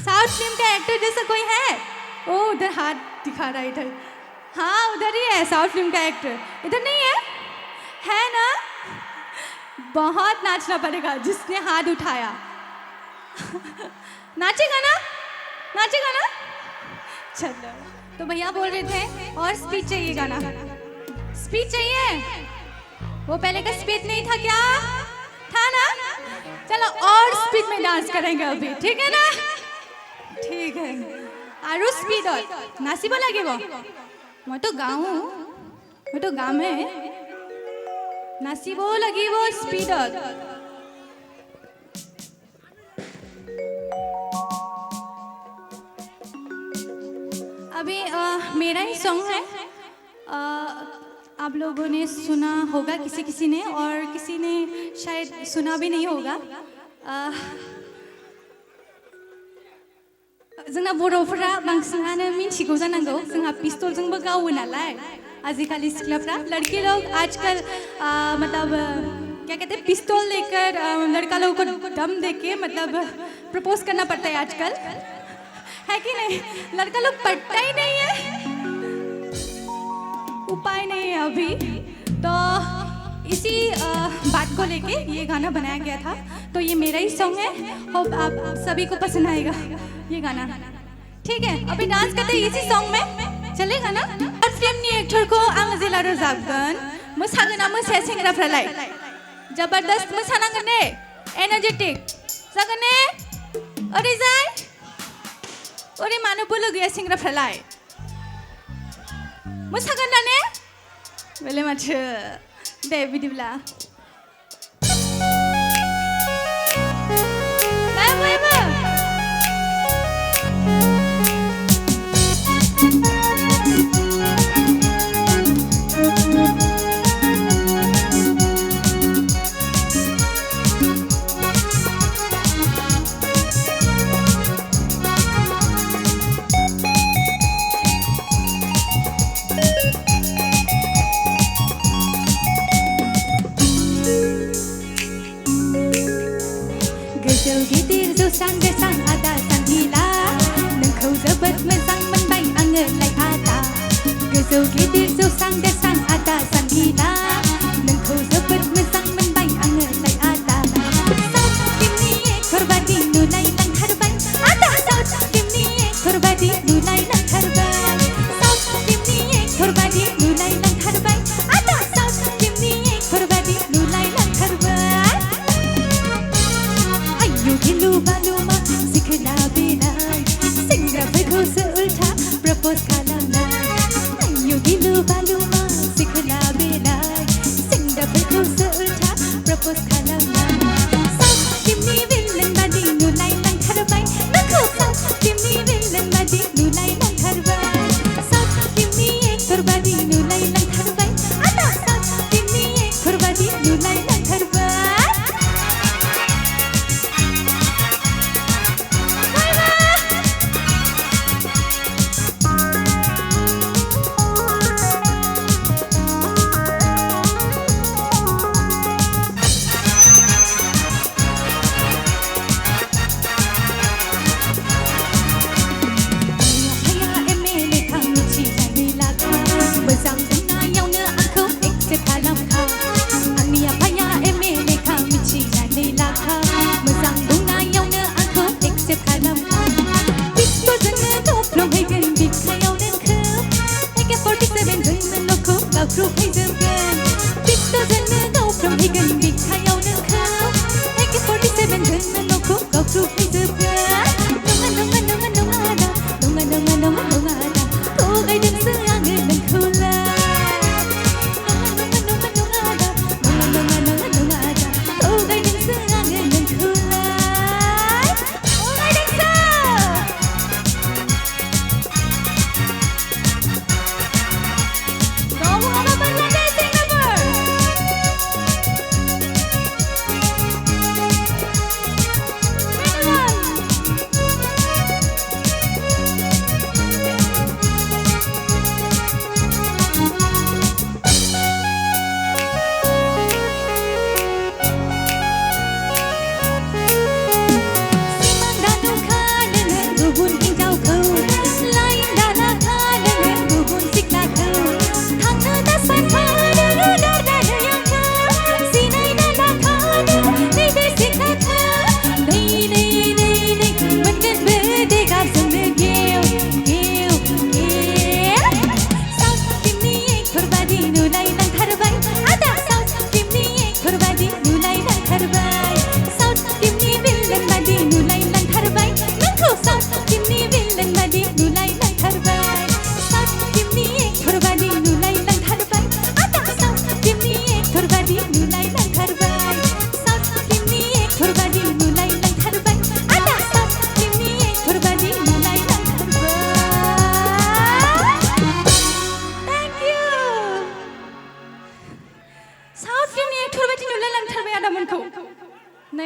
South film का actor जैसा कोई है? ओ उधर हाथ दिखा रहा है इधर। हाँ उधर ही है साउथ फिल्म का एक्टर। इधर नहीं है? है ना? बहुत नाचना पड़ेगा जिसने हाथ उठाया। नाचेगा ना? नाचेगा ना? चलो तो भैया बोल रहे थे और स्पीच चाहिए गाना। स्पीच चाहिए? वो पहले का स्पीच नहीं था क्या? था ना? चलो और स्पीड में डांस करेंगे अभी, ठीक है ना? ठीक है। आरु स्पीड और नासिबा लगे वो। मैं तो गाँव हूँ, मैं तो गाँव में नासिबो लगी वो स्पीड और। अभी मेरा ही सॉन्ग है। आप लोगों ने सुना होगा किसी किसी ने, और किसी ने शायद सुना भी नहीं होगा। जोंना बर'फोरा बांसिनानो मिन्थिगौ जानांगौ, जोंहा पिस्तलजोंबो गावो नालाय आजिखालि सिख्लाफ्रा। लड़के लोग आजकल मतलब क्या कहते हैं, पिस्तौल लेकर लड़का लोगों को दम देके मतलब प्रपोज करना पड़ता है आजकल, है कि नहीं? लड़का लोग पढ़ता ही नहीं है, उपाय नहीं है अभी। तो इसी बात को लेके ये गाना बनाया गया था। तो ये मेरा ही सॉन्ग है, होप आप सभी को पसंद आएगा ये गाना, ठीक है? अभी डांस करते हैं इसी सॉन्ग में, चलेगा ना? फिल्मनि एक्टरखौ आं जेला रोजाबगोन, मोसागोना मोसाया सेंग्राफ्रालाय? जबरदस्त मोसानांगोन दे, एनार्जेटिक जागोन ने? ओरैजाय ओरै मानो बोलो गैया सेंग्राफ्रालाय? मोसागोन दा ने? बेलाय माथो, दे बिदिब्ला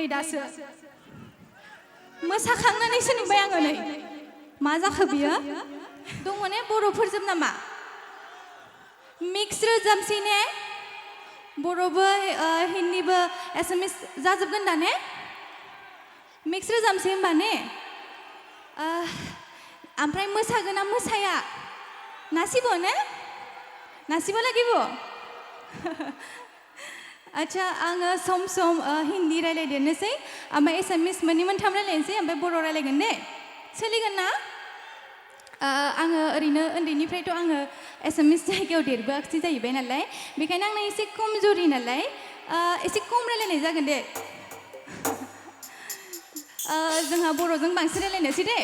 नै दासो मोसाखांनानैसो नुबाय आङो नै मा जाखो बियो दङ ने बर'फोरजोब नामा मिक्स रोजाबसै ने बर'बो हिन्दीबो एसामिस जाजोबगोन दा ने मिक्स रोजाबसै होमबा ने ओमफ्राय मोसागोन ना मोसाया नाचिब ने नाचिब লাগিব आच्छा आङो सम सम हिन्दी रायलायदेरनोसै ओमफ्राय एसामिस मोननै मोनथाम रायलायनोसै ओमफ्राय बर' रायलायगोन दे सोलिगोन ना आङो ओरैनो उन्दैनिफ्रायथ' आङो एसामिस जायगायाव देरबोआखिसै जाहैबाय नालाय बेखायनो आंना एसे खमजरि नालाय एसे खम रायलायनाय जागोन दे जोंहा बर'जों बांसिन रायलायनोसै दे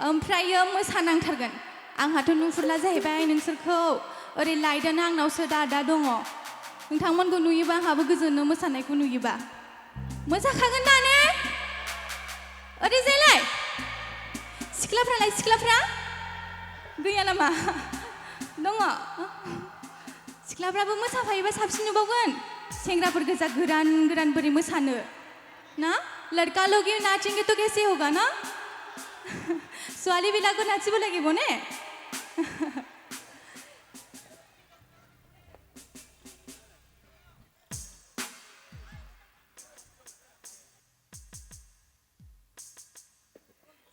ओमफ्रायो मोसानांथारगोन आंहाथ' नुहुरला जाहैबाय नोंसोरखौ ओरै लाइटआनो आंनावसो दा दङ नोंथांमोनखौ नुयोबा आंहाबो गोजोनो मोसानायखौ नुयोबा मोसाखागोन दा ने ओरैजायलाय सिख्लाफ्रा गैया नामा दङ सिख्लाफ्राबो मोसाफायोबा साबसिन नुबावगोन सेंग्राफोर गोजा गोरान बोरै मोसानो ना लड़का लोग नाचेंगे तो कैसे होगा ना ছোৱালী বিলাকো নাচিব লাগিব নে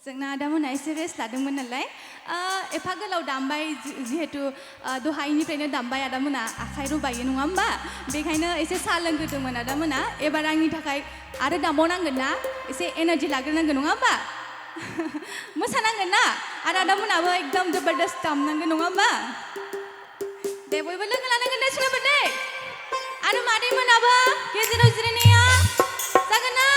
जोंना आदामोना एसे रेस्ट लादोंमोन नालाय एफा गोलाव दामबाय जिहेतु दहायनिफ्रायनो दामबाय आदामोना आखाइ रुबायो नङा होमबा बेखायनो एसे साहा लोंग्रोदोंमोन आदामोना एबार आंनि थाखाय आरो दामबावनांगोन ना एसे एनार्जि लाग्रोनांगोन नङा होमबा मोसानांगोन ना आरो आदामोनाबो एकदम जबरदस्त दामनांगोन नङा होमबा दे बयबो लोगो लानांगोन दे सोलोबो दे आरो मादैमोनाबो गेजेराव जिरायनाया जागोन ना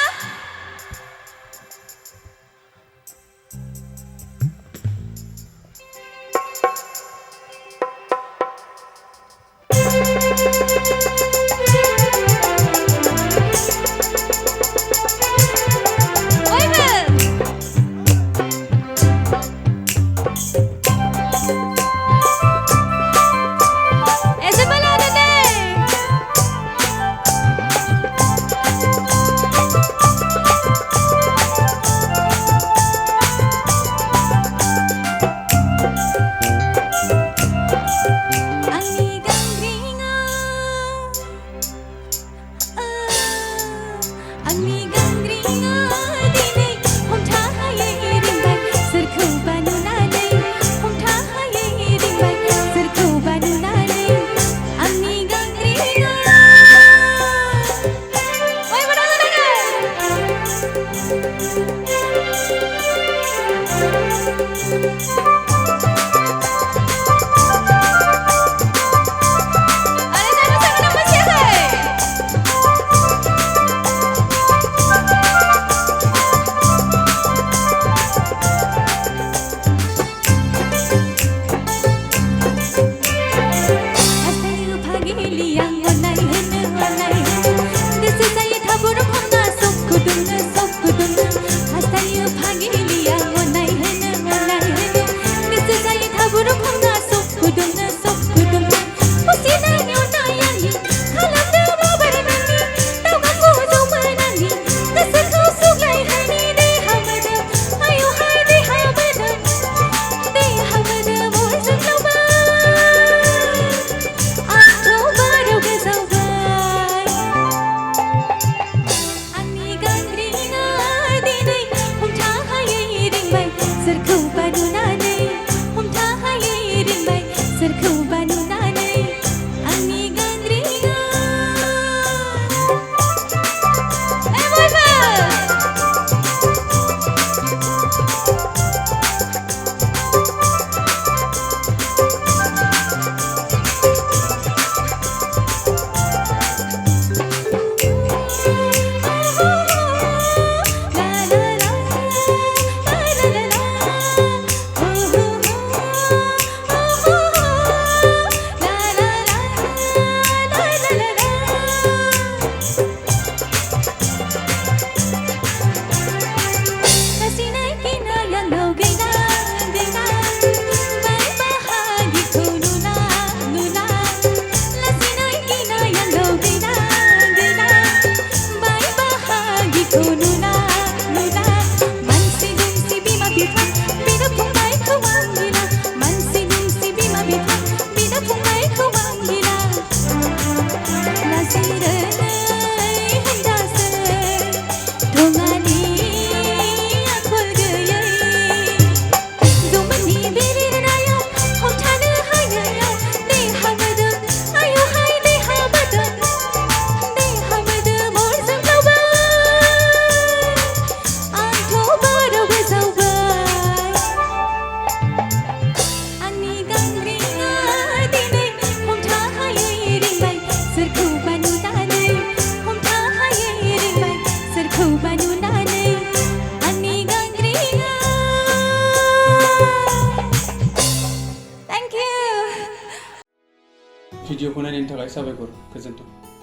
अडिअखौ नायनायनि थाखाय साबायखर गोजोन्थों।